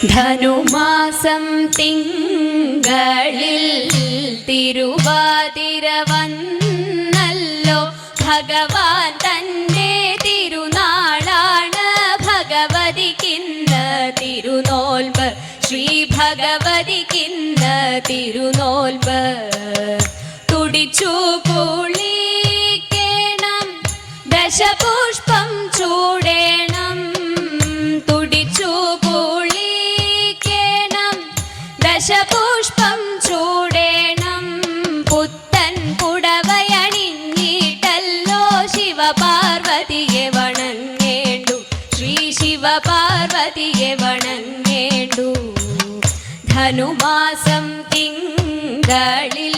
ധനുമാസം തിങ്കളിൽ തിരുവാതിര വന്നല്ലോ. ഭഗവാൻ തൻ്റെ തിരുനാളാണ്. ഭഗവതിക്കിന്ന് തിരുനോൽമ്പ്. ശ്രീ ഭഗവതിക്കിന്ന് തിരുനോൽമ്പ്. തുടിച്ചു കുളിക്കണം, ദശപുഷ്പം ചൂടേണം. തുടിച്ചു കുളിക്കണം, ദശപുഷ്പം ചൂടേണം. പുത്തൻ പുടവയണിഞ്ഞിട്ടല്ലോ ശിവപാർവതിയെ വണങ്ങേണ്ടു. ശ്രീ ശിവപാർവതിയെ വണങ്ങേണ്ടു. ധനുമാസം തിങ്കളിൽ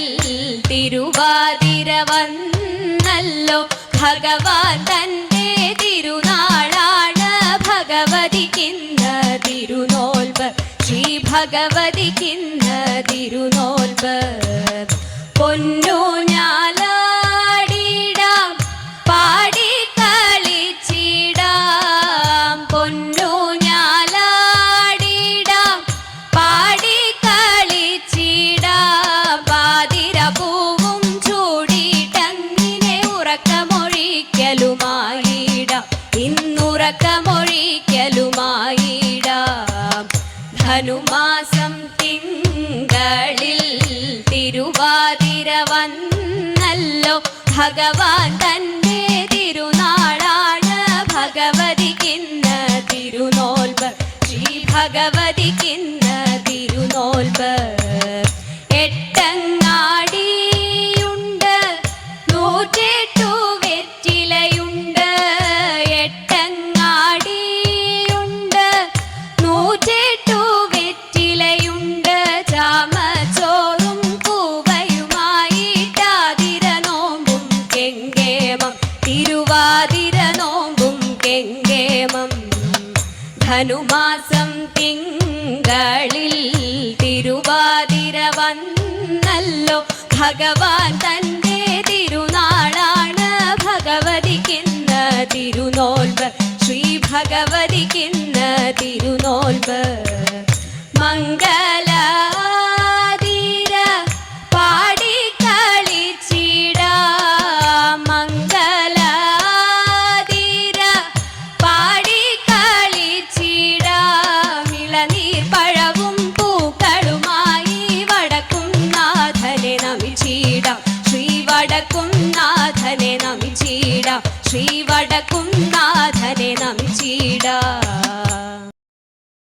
തിരുവാതിര വന്നല്ലോ. ഭഗവാൻ തൻ്റെ തിരുനാളാണ്. ഭഗവതിക്കിന്ന് തിരുനോൽമ്പ്. ശ്രീ ഭഗവതിക്കിന്ന് തിരുനോൽമ്പ്. പൊന്നൂഞ്ഞാലാടിടാം, പാടിക്കളിച്ചിടാം. പൊന്നൂഞ്ഞാലാടിടാം, പാടിക്കളിച്ചിടാം. പാതിരപൂവും ചൂടിട്ടങ്ങിനെ ഉറക്കമൊഴിക്കലുമായിടാം. ഇന്നുറക്കമൊഴിക്കലുമായിടാം. ധനുമാസം തിങ്കളിൽ തിരുവാതിര വന്നല്ലോ. ഭഗവാൻ തൻ്റെ തിരുനാളാണ്. ഭഗവതിക്കിന്ന് തിരുനോൽമ്പ്. ശ്രീ ഭഗവതിക്കിന്ന് തിരുനോൽമ്പ്. എട്ടങ്ങാടിയുണ്ട്, 108 വെറ്റിലയുണ്ട്. എട്ടങ്ങാടിയുണ്ട്, 108 വെറ്റിലയുണ്ട്. ചാമച്ചോറും കൂവയുമായിട്ടാതിര നോമ്പും കെങ്കേമം. തിരുവാതിര നോമ്പും കെങ്കേമം. ധനുമാസം തിങ്കളിൽ തിരുവാതിര വന്നല്ലോ. ഭഗവാൻ തൻ്റെ തിരുനാളാണ്. ഭഗവതിക്കിന്ന് തിരുനോൽമ്പ്. ശ്രീ ഭഗവതിക്കിന്ന് തിരുനോൽമ്പ്. മംഗലാതിര പാടിക്കളിച്ചിടാം. മംഗലാതിര പാടിക്കളിച്ചിടാം. ഇളനീർ പഴവും പൂക്കളുമായി വടക്കുംനാഥനെ നമിച്ചിടാം. ശ്രീ വടക്കുംനാഥനെ നമിച്ചിടാം. ശ്രീ വടക്കുംനാഥനെ നമിച്ചിടാം.